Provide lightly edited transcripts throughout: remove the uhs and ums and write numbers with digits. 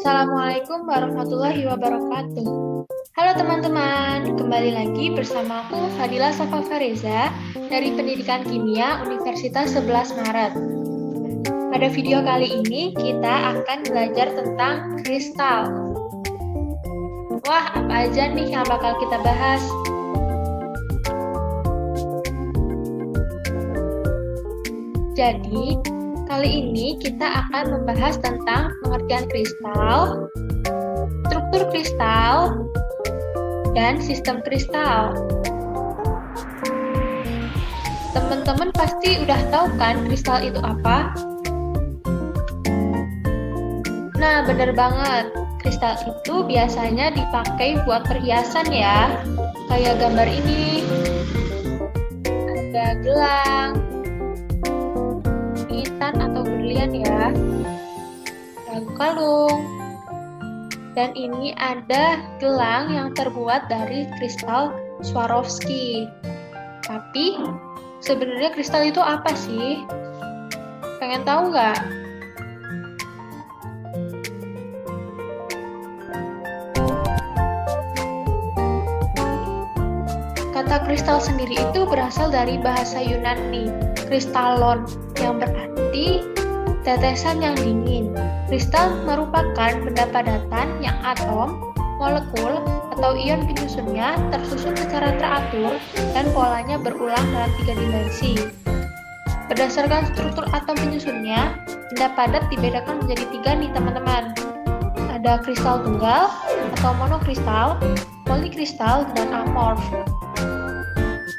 Assalamualaikum warahmatullahi wabarakatuh. Halo teman-teman, kembali lagi bersama aku Fadila Safa Fareza dari Pendidikan Kimia Universitas 11 Maret. Pada video kali ini kita akan belajar tentang kristal. Wah, apa aja nih yang bakal kita bahas? Jadi, kali ini kita akan membahas tentang pengertian kristal, struktur kristal, dan sistem kristal. Teman-teman pasti udah tahu kan kristal itu apa? Nah, bener banget. Kristal itu biasanya dipakai buat perhiasan ya. Kayak gambar ini. Ada gelang, intan atau berlian ya. Lalu kalung. Dan ini ada gelang yang terbuat dari kristal Swarovski. Tapi sebenarnya kristal itu apa sih? Pengen tahu nggak? Kata kristal sendiri itu berasal dari bahasa Yunani, kristallon, yang berarti tetesan yang dingin. Kristal merupakan benda padatan yang atom, molekul, atau ion penyusunnya tersusun secara teratur dan polanya berulang dalam 3 dimensi. Berdasarkan struktur atom penyusunnya, benda padat dibedakan menjadi 3 nih teman-teman. Ada kristal tunggal atau monokristal, polikristal, dan amorf.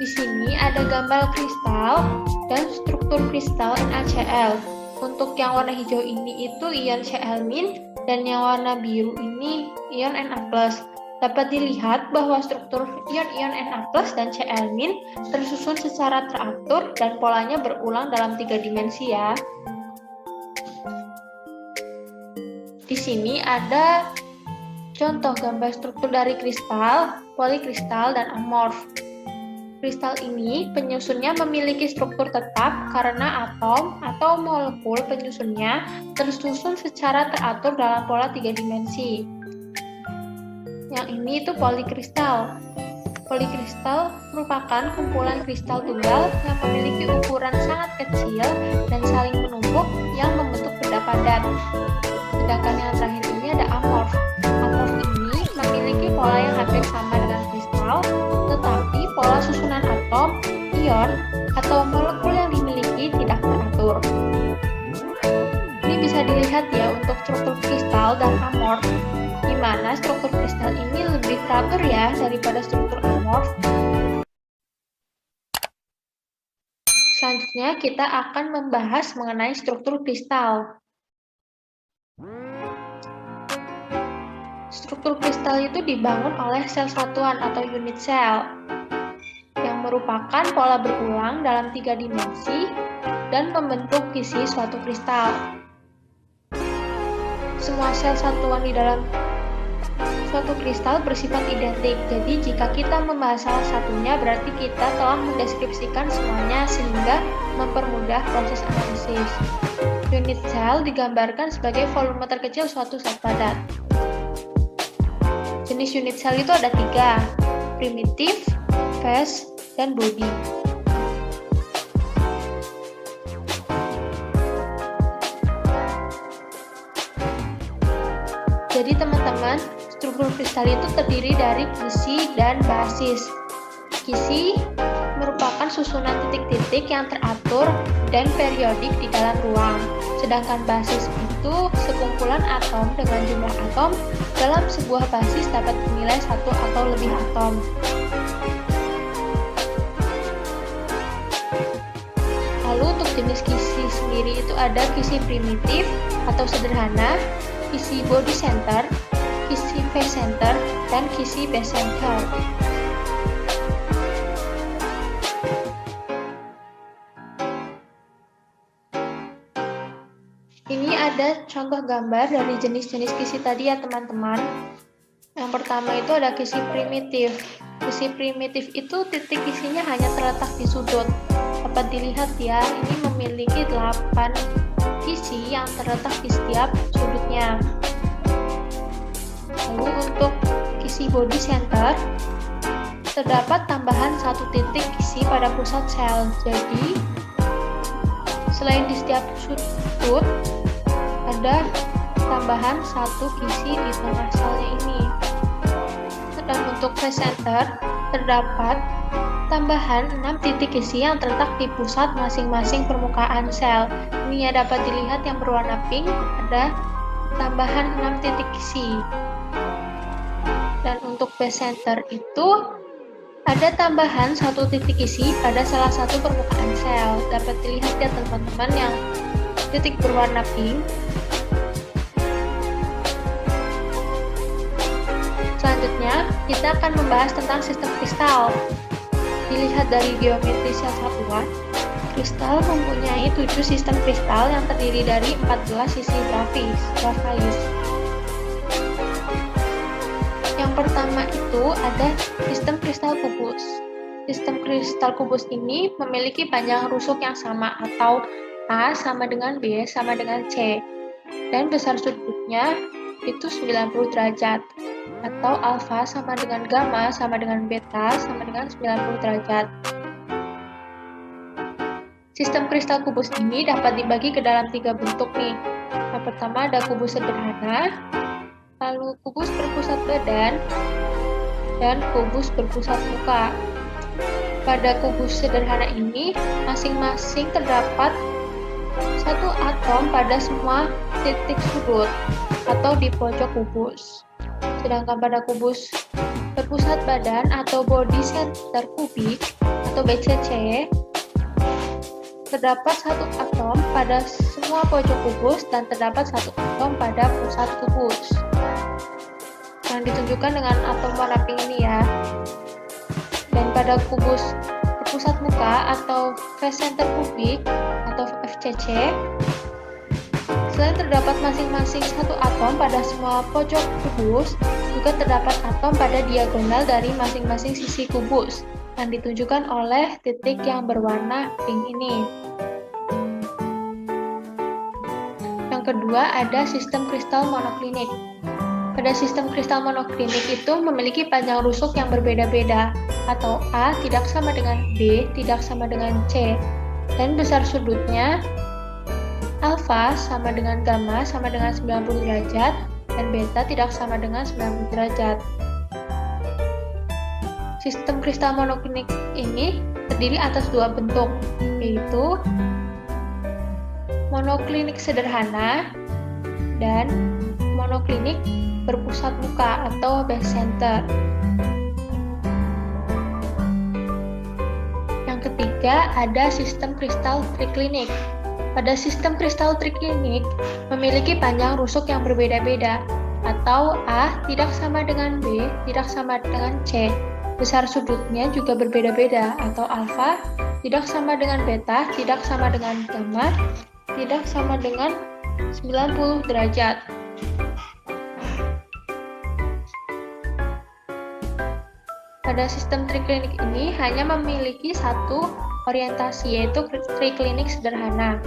Di sini ada gambar kristal dan struktur kristal NaCl. Untuk yang warna hijau ini itu ion Cl- dan yang warna biru ini ion Na+. Dapat dilihat bahwa struktur ion-ion Na+ dan Cl- tersusun secara teratur dan polanya berulang dalam 3 dimensi ya. Di sini ada contoh gambar struktur dari kristal, polikristal, dan amorf. Kristal ini penyusunnya memiliki struktur tetap karena atom atau molekul penyusunnya tersusun secara teratur dalam pola 3 dimensi. Yang ini itu polikristal. Polikristal merupakan kumpulan kristal tunggal yang memiliki ukuran sangat kecil dan saling menumpuk yang membentuk benda padat. Sedangkan yang terakhir ini ada amorf. Amorf ini memiliki pola yang hampir sama dengan kristal, tetapi pola susunan atom, ion, atau molekul yang dimiliki tidak teratur. Ini bisa dilihat ya untuk struktur kristal dan amorf, di mana struktur kristal ini lebih teratur ya daripada struktur amorf. Selanjutnya kita akan membahas mengenai struktur kristal. Struktur kristal itu dibangun oleh sel satuan atau unit sel, yang merupakan pola berulang dalam 3 dimensi dan membentuk isi suatu kristal. Semua sel satuan di dalam suatu kristal bersifat identik, jadi jika kita membahas salah satunya berarti kita telah mendeskripsikan semuanya sehingga mempermudah proses analisis. Unit sel digambarkan sebagai volume terkecil suatu zat padat. Jenis unit sel itu ada 3, primitif, phase, dan body. Jadi teman-teman, struktur kristal itu terdiri dari kisi dan basis. Kisi merupakan susunan titik-titik yang teratur dan periodik di dalam ruang. Sedangkan basis itu sekumpulan atom dengan jumlah atom dalam sebuah basis dapat bernilai 1 atau lebih atom. Lalu untuk jenis kisi sendiri itu ada kisi primitif atau sederhana, kisi body center, kisi phase center, dan kisi base center. Ini ada contoh gambar dari jenis-jenis kisi tadi ya teman-teman. Yang pertama itu ada kisi primitif. Kisi primitif itu titik kisinya hanya terletak di sudut. Dapat dilihat ya, ini memiliki 8 kisi yang terletak di setiap sudutnya. Lalu untuk kisi body center, terdapat tambahan satu titik kisi pada pusat sel. Jadi, selain di setiap sudut, ada tambahan satu kisi di tengah selnya ini. Dan untuk face center, terdapat tambahan 6 titik kisi yang terletak di pusat masing-masing permukaan sel. Ini ya dapat dilihat yang berwarna pink, ada tambahan 6 titik kisi. Dan untuk base center itu ada tambahan 1 titik kisi pada salah satu permukaan sel. Dapat dilihat ya teman-teman yang titik berwarna pink. Selanjutnya, kita akan membahas tentang sistem kristal. Dilihat dari geometri sel satuan, kristal mempunyai 7 sistem kristal yang terdiri dari 14 sisi grafis. Yang pertama itu ada sistem kristal kubus. Sistem kristal kubus ini memiliki panjang rusuk yang sama atau A sama dengan B sama dengan C, dan besar sudutnya itu 90 derajat, atau alfa sama dengan gamma sama dengan beta sama dengan 90 derajat. Sistem kristal kubus ini dapat dibagi ke dalam 3 bentuk nih. Yang pertama ada kubus sederhana, lalu kubus berpusat badan, dan kubus berpusat muka. Pada kubus sederhana ini, masing-masing terdapat satu atom pada semua titik sudut atau di pojok kubus. Sedangkan pada kubus berpusat badan atau body center kubik atau BCC, terdapat satu atom pada semua pojok kubus dan terdapat satu atom pada pusat kubus. Yang ditunjukkan dengan atom warna pink ini ya. Dan pada kubus berpusat muka atau face center kubik atau FCC, selain terdapat masing-masing satu atom pada semua pojok kubus, juga terdapat atom pada diagonal dari masing-masing sisi kubus, yang ditunjukkan oleh titik yang berwarna pink ini. Yang kedua ada sistem kristal monoklinik. Pada sistem kristal monoklinik itu memiliki panjang rusuk yang berbeda-beda, atau A tidak sama dengan B, tidak sama dengan C, dan besar sudutnya alfa sama dengan gamma sama dengan 90 derajat, dan beta tidak sama dengan 90 derajat. Sistem kristal monoklinik ini terdiri atas 2 bentuk, yaitu monoklinik sederhana dan monoklinik berpusat muka atau base center. Yang ketiga ada sistem kristal triklinik. Pada sistem kristal triklinik memiliki panjang rusuk yang berbeda-beda, atau A tidak sama dengan B, tidak sama dengan C. Besar sudutnya juga berbeda-beda, atau alfa tidak sama dengan beta, tidak sama dengan gamma, tidak sama dengan 90 derajat. Pada sistem triklinik ini hanya memiliki satu orientasi, yaitu triklinik sederhana.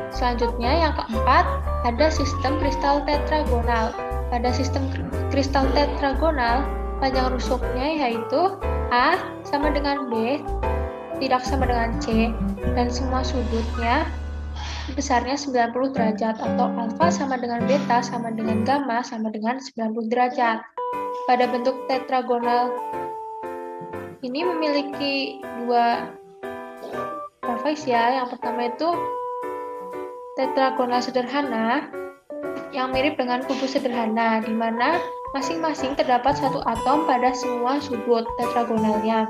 Selanjutnya yang keempat ada sistem kristal tetragonal. Pada sistem kristal tetragonal, panjang rusuknya yaitu A sama dengan B, tidak sama dengan C, dan semua sudutnya besarnya 90 derajat, atau alfa sama dengan beta sama dengan gamma sama dengan 90 derajat. Pada bentuk tetragonal ini memiliki 2 grafis ya. Yang pertama itu tetragonal sederhana yang mirip dengan kubus sederhana, di mana masing-masing terdapat satu atom pada semua sudut tetragonalnya.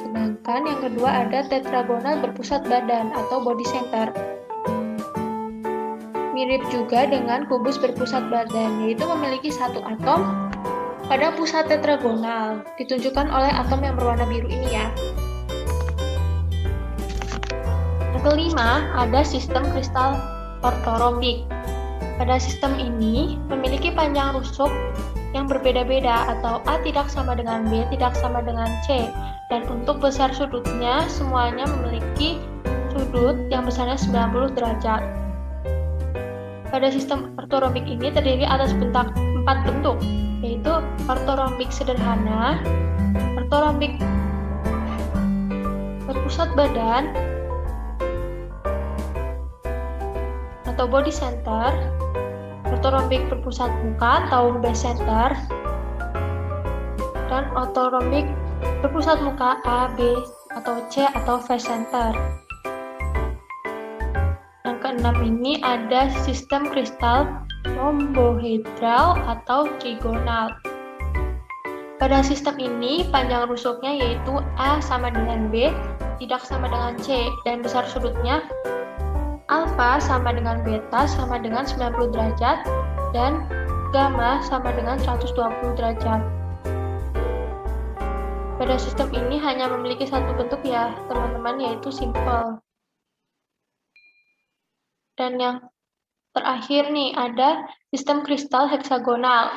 Sedangkan yang kedua ada tetragonal berpusat badan atau body center. Mirip juga dengan kubus berpusat badan, yaitu memiliki satu atom pada pusat tetragonal, ditunjukkan oleh atom yang berwarna biru ini ya. Yang kelima, ada sistem kristal ortorombik. Pada sistem ini memiliki panjang rusuk yang berbeda-beda, atau A tidak sama dengan B, tidak sama dengan C, dan untuk besar sudutnya semuanya memiliki sudut yang besarnya 90 derajat. Pada sistem ortorombik ini terdiri atas 4 4 bentuk, yaitu ortorombik sederhana, ortorombik berpusat badan atau body center, ortorombik berpusat muka atau base center, dan ortorombik berpusat muka A, B, atau C atau face center. Yang keenam ini ada sistem kristal rhombohedral atau trigonal. Pada sistem ini panjang rusuknya yaitu A sama dengan B, tidak sama dengan C, dan besar sudutnya alfa sama dengan beta sama dengan 90 derajat, dan gamma sama dengan 120 derajat. Pada sistem ini hanya memiliki satu bentuk ya teman-teman, yaitu simple. Dan yang terakhir nih ada sistem kristal heksagonal.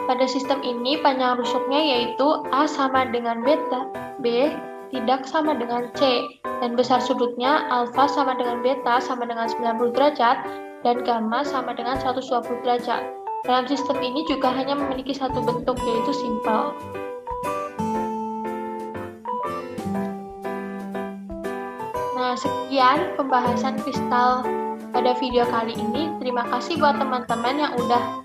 Pada sistem ini panjang rusuknya yaitu A sama dengan beta, B tidak sama dengan C, dan besar sudutnya alfa sama dengan beta sama dengan 90 derajat, dan gamma sama dengan 120 derajat. Dalam sistem ini juga hanya memiliki satu bentuk yaitu simple. Nah, sekian pembahasan kristal pada video kali ini. Terima kasih buat teman-teman yang udah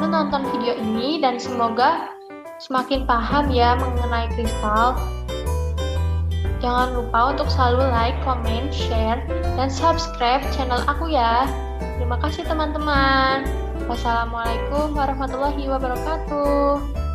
menonton video ini, dan semoga semakin paham ya mengenai kristal. Jangan lupa untuk selalu like, comment, share, dan subscribe channel aku ya. Terima kasih teman-teman. Wassalamualaikum warahmatullahi wabarakatuh.